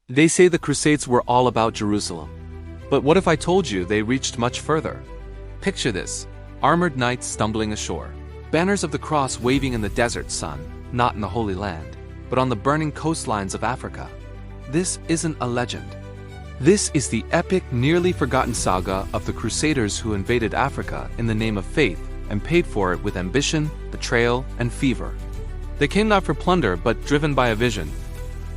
They say the Crusades were all about Jerusalem. But what if I told you they reached much further? Picture this: armored knights stumbling ashore, banners of the cross waving in the desert sun, not in the Holy Land, but on the burning coastlines of Africa. This isn't a legend. This is the epic, nearly forgotten saga of the Crusaders who invaded Africa in the name of faith and paid for it with ambition, betrayal, and fever. They came not for plunder but driven by a vision.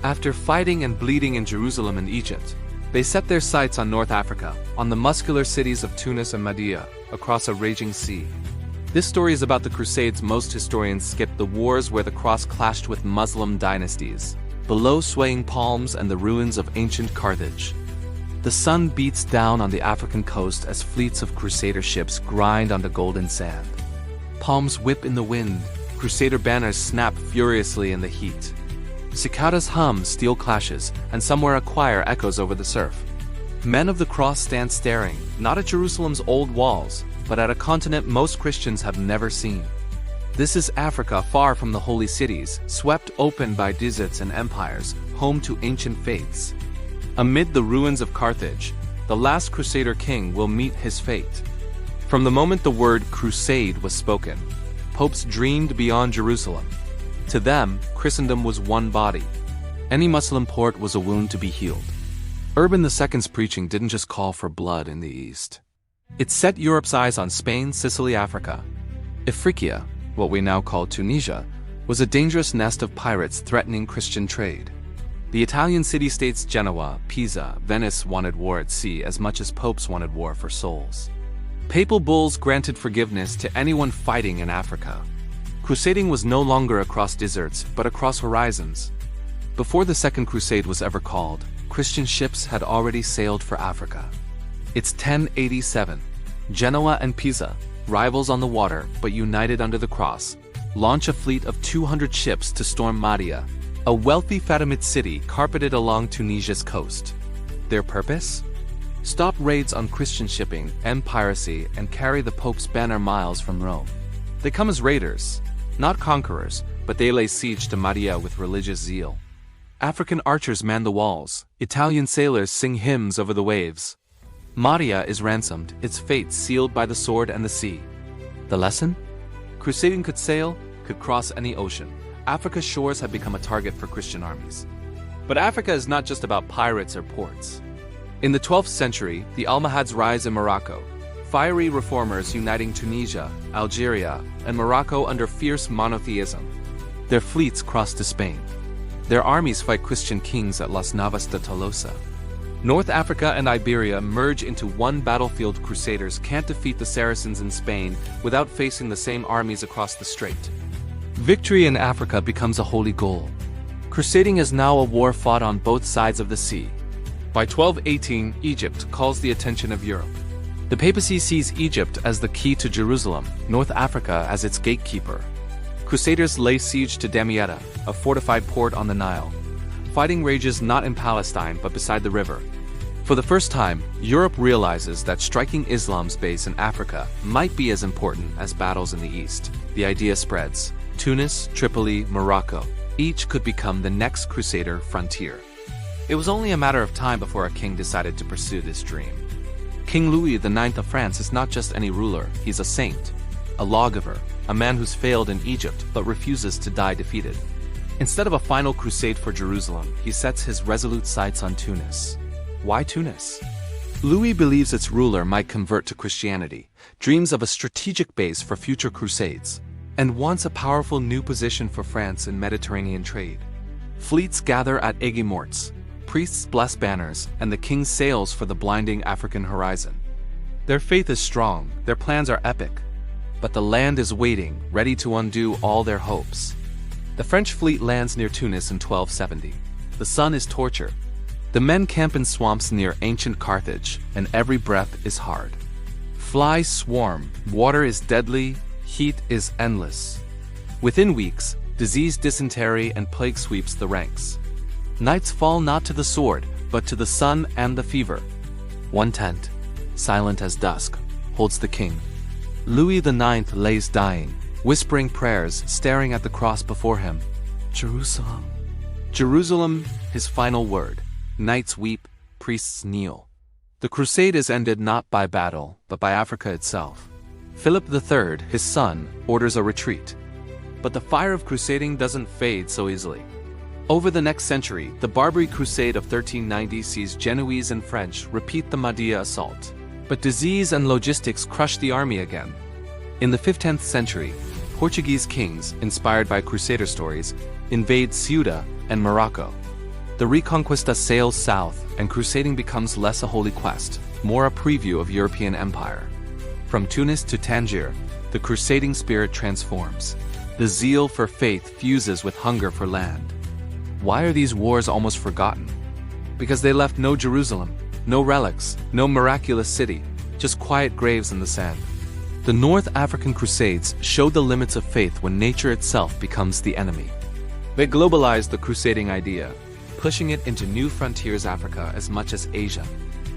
After fighting and bleeding in Jerusalem and Egypt, they set their sights on North Africa, on the muscular cities of Tunis and Mahdia, across a raging sea. This story is about the Crusades most historians skip, the wars where the cross clashed with Muslim dynasties, below swaying palms and the ruins of ancient Carthage. The sun beats down on the African coast as fleets of Crusader ships grind on the golden sand. Palms whip in the wind, Crusader banners snap furiously in the heat. Cicadas hum, steel clashes, and somewhere a choir echoes over the surf. Men of the cross stand staring, not at Jerusalem's old walls, but at a continent most Christians have never seen. This is Africa, far from the holy cities, swept open by deserts and empires, home to ancient faiths. Amid the ruins of Carthage, the last Crusader king will meet his fate. From the moment the word crusade was spoken, popes dreamed beyond Jerusalem. To them, Christendom was one body. Any Muslim port was a wound to be healed. Urban II's preaching didn't just call for blood in the East. It set Europe's eyes on Spain, Sicily, Africa. Ifriqiya, what we now call Tunisia, was a dangerous nest of pirates threatening Christian trade. The Italian city-states Genoa, Pisa, Venice wanted war at sea as much as popes wanted war for souls. Papal bulls granted forgiveness to anyone fighting in Africa. Crusading was no longer across deserts, but across horizons. Before the Second Crusade was ever called, Christian ships had already sailed for Africa. It's 1087. Genoa and Pisa, rivals on the water but united under the cross, launch a fleet of 200 ships to storm Mahdia, a wealthy Fatimid city carpeted along Tunisia's coast. Their purpose? Stop raids on Christian shipping, end piracy, and carry the Pope's banner miles from Rome. They come as raiders, not conquerors, but they lay siege to Mahdia with religious zeal. African archers man the walls, Italian sailors sing hymns over the waves. Mahdia is ransomed, its fate sealed by the sword and the sea. The lesson? Crusading could sail, could cross any ocean. Africa's shores have become a target for Christian armies. But Africa is not just about pirates or ports. In the 12th century, the Almohads rise in Morocco, fiery reformers uniting Tunisia, Algeria, and Morocco under fierce monotheism. Their fleets cross to Spain. Their armies fight Christian kings at Las Navas de Tolosa. North Africa and Iberia merge into one battlefield. Crusaders can't defeat the Saracens in Spain without facing the same armies across the strait. Victory in Africa becomes a holy goal. Crusading is now a war fought on both sides of the sea. By 1218, Egypt calls the attention of Europe. The papacy sees Egypt as the key to Jerusalem, North Africa as its gatekeeper. Crusaders lay siege to Damietta, a fortified port on the Nile. Fighting rages not in Palestine but beside the river. For the first time, Europe realizes that striking Islam's base in Africa might be as important as battles in the East. The idea spreads. Tunis, Tripoli, Morocco, each could become the next Crusader frontier. It was only a matter of time before a king decided to pursue this dream. King Louis IX of France is not just any ruler, he's a saint, a lawgiver, a man who's failed in Egypt but refuses to die defeated. Instead of a final crusade for Jerusalem, he sets his resolute sights on Tunis. Why Tunis? Louis believes its ruler might convert to Christianity, dreams of a strategic base for future crusades, and wants a powerful new position for France in Mediterranean trade. Fleets gather at Aigues-Mortes, priests bless banners, and the king sails for the blinding African horizon. Their faith is strong, their plans are epic, but the land is waiting, ready to undo all their hopes. The French fleet lands near Tunis in 1270. The sun is torture. The men camp in swamps near ancient Carthage, and every breath is hard. Flies swarm, water is deadly, heat is endless. Within weeks, disease, dysentery, and plague sweeps the ranks. Nights fall not to the sword, but to the sun and the fever. One tent, silent as dusk, holds the king. Louis IX lays dying, whispering prayers, staring at the cross before him. Jerusalem. Jerusalem, his final word. Knights weep, priests kneel. The crusade is ended not by battle, but by Africa itself. Philip III, his son, orders a retreat. But the fire of crusading doesn't fade so easily. Over the next century, the Barbary Crusade of 1390 sees Genoese and French repeat the Mahdia assault. But disease and logistics crush the army again. In the 15th century, Portuguese kings, inspired by Crusader stories, invade Ceuta and Morocco. The Reconquista sails south, and crusading becomes less a holy quest, more a preview of European empire. From Tunis to Tangier, the crusading spirit transforms. The zeal for faith fuses with hunger for land. Why are these wars almost forgotten? Because they left no Jerusalem, no relics, no miraculous city, just quiet graves in the sand. The North African Crusades showed the limits of faith when nature itself becomes the enemy. They globalized the crusading idea, pushing it into new frontiers Africa as much as Asia.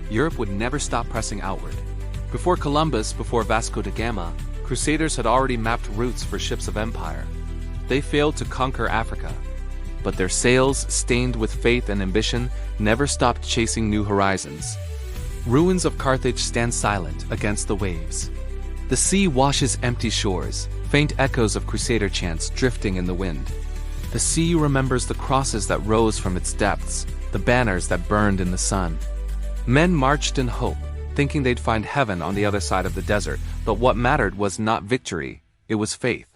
Europe would never stop pressing outward. Before Columbus, before Vasco da Gama, crusaders had already mapped routes for ships of empire. They failed to conquer Africa, but their sails, stained with faith and ambition, never stopped chasing new horizons. Ruins of Carthage stand silent against the waves. The sea washes empty shores, faint echoes of crusader chants drifting in the wind. The sea remembers the crosses that rose from its depths, the banners that burned in the sun. Men marched in hope, thinking they'd find heaven on the other side of the desert, but what mattered was not victory, it was faith.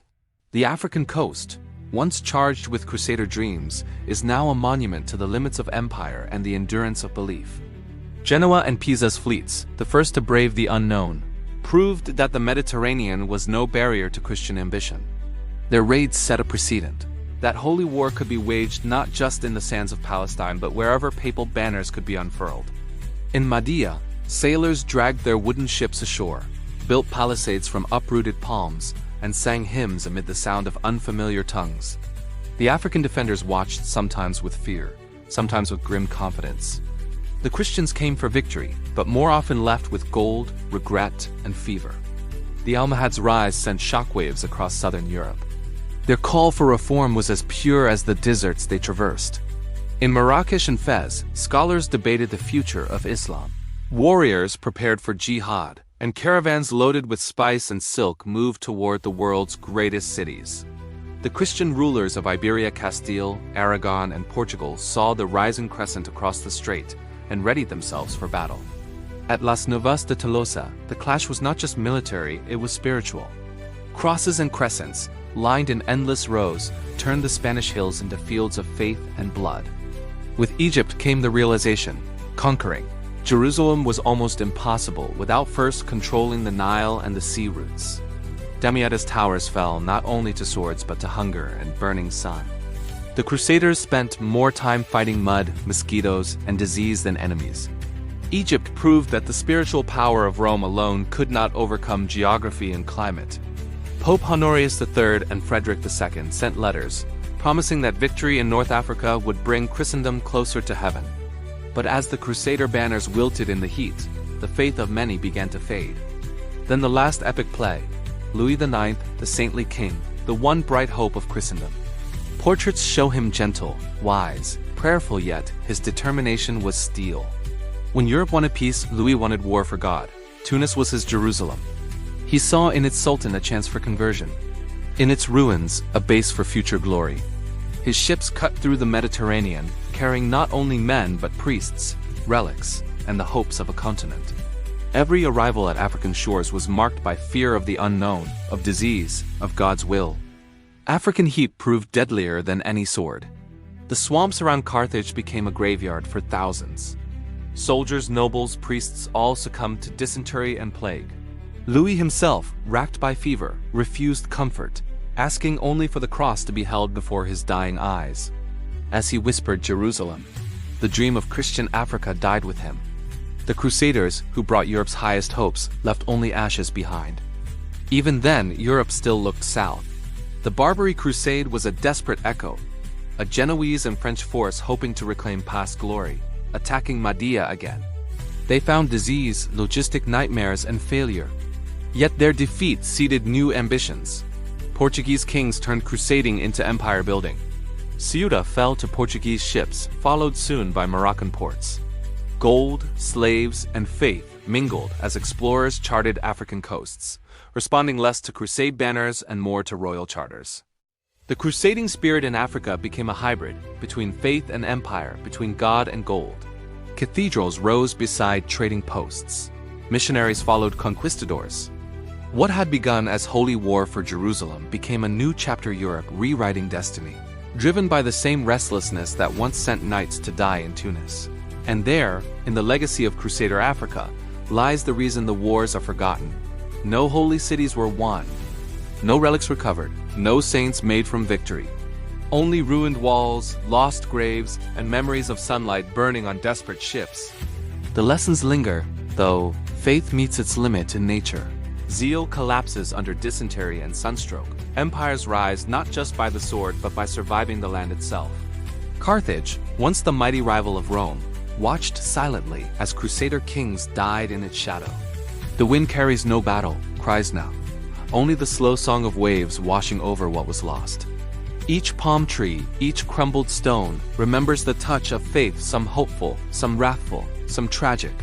The African coast, once charged with crusader dreams, is now a monument to the limits of empire and the endurance of belief. Genoa and Pisa's fleets, the first to brave the unknown, proved that the Mediterranean was no barrier to Christian ambition. Their raids set a precedent. That holy war could be waged not just in the sands of Palestine, but wherever papal banners could be unfurled. In Mahdia, sailors dragged their wooden ships ashore, built palisades from uprooted palms, and sang hymns amid the sound of unfamiliar tongues. The African defenders watched, sometimes with fear, sometimes with grim confidence. The Christians came for victory, but more often left with gold, regret, and fever. The Almohad's rise sent shockwaves across southern Europe. Their call for reform was as pure as the deserts they traversed. In Marrakesh and Fez, scholars debated the future of Islam. Warriors prepared for jihad, and caravans loaded with spice and silk moved toward the world's greatest cities. The Christian rulers of Iberia, Castile, Aragon, and Portugal saw the rising crescent across the strait and readied themselves for battle. At Las Novas de Tolosa, the clash was not just military, it was spiritual. Crosses and crescents, lined in endless rows, turned the Spanish hills into fields of faith and blood. With Egypt came the realization, conquering Jerusalem was almost impossible without first controlling the Nile and the sea routes. Damieta's towers fell not only to swords but to hunger and burning sun. The Crusaders spent more time fighting mud, mosquitoes, and disease than enemies. Egypt proved that the spiritual power of Rome alone could not overcome geography and climate. Pope Honorius III and Frederick II sent letters, promising that victory in North Africa would bring Christendom closer to heaven. But as the Crusader banners wilted in the heat, the faith of many began to fade. Then the last epic play, Louis IX, the saintly king, the one bright hope of Christendom. Portraits show him gentle, wise, prayerful, yet his determination was steel. When Europe wanted peace, Louis wanted war for God. Tunis was his Jerusalem. He saw in its sultan a chance for conversion. In its ruins, a base for future glory. His ships cut through the Mediterranean, carrying not only men but priests, relics, and the hopes of a continent. Every arrival at African shores was marked by fear of the unknown, of disease, of God's will. African heat proved deadlier than any sword. The swamps around Carthage became a graveyard for thousands. Soldiers, nobles, priests all succumbed to dysentery and plague. Louis himself, racked by fever, refused comfort, asking only for the cross to be held before his dying eyes. As he whispered Jerusalem, the dream of Christian Africa died with him. The Crusaders, who brought Europe's highest hopes, left only ashes behind. Even then, Europe still looked south. The Barbary Crusade was a desperate echo, a Genoese and French force hoping to reclaim past glory, attacking Mahdia again. They found disease, logistic nightmares, and failure. Yet their defeat seeded new ambitions. Portuguese kings turned crusading into empire building. Ceuta fell to Portuguese ships, followed soon by Moroccan ports. Gold, slaves, and faith mingled as explorers charted African coasts, responding less to crusade banners and more to royal charters. The crusading spirit in Africa became a hybrid between faith and empire, between God and gold. Cathedrals rose beside trading posts. Missionaries followed conquistadors. What had begun as holy war for Jerusalem became a new chapter, Europe rewriting destiny, driven by the same restlessness that once sent knights to die in Tunis. And there, in the legacy of Crusader Africa, lies the reason the wars are forgotten. No holy cities were won, no relics recovered, no saints made from victory. Only ruined walls, lost graves, and memories of sunlight burning on desperate ships. The lessons linger, though faith meets its limit in nature. Zeal collapses under dysentery and sunstroke. Empires rise not just by the sword but by surviving the land itself. Carthage, once the mighty rival of Rome, watched silently as Crusader kings died in its shadow. The wind carries no battle, cries now. Only the slow song of waves washing over what was lost. Each palm tree, each crumbled stone, remembers the touch of faith, some hopeful, some wrathful, some tragic.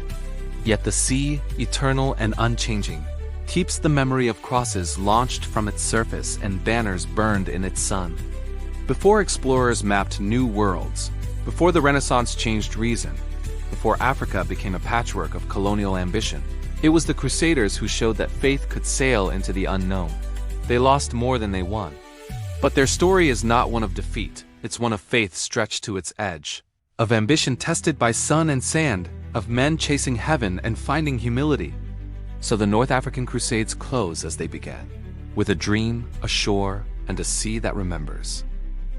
Yet the sea, eternal and unchanging, keeps the memory of crosses launched from its surface and banners burned in its sun. Before explorers mapped new worlds, before the Renaissance changed reason, before Africa became a patchwork of colonial ambition, it was the Crusaders who showed that faith could sail into the unknown. They lost more than they won. But their story is not one of defeat, it's one of faith stretched to its edge, of ambition tested by sun and sand, of men chasing heaven and finding humility. So the North African Crusades close as they began, with a dream, a shore, and a sea that remembers.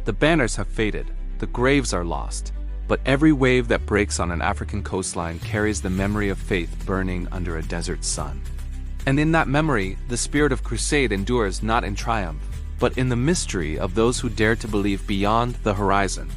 The banners have faded, the graves are lost, but every wave that breaks on an African coastline carries the memory of faith burning under a desert sun. And in that memory, the spirit of crusade endures not in triumph, but in the mystery of those who dare to believe beyond the horizon.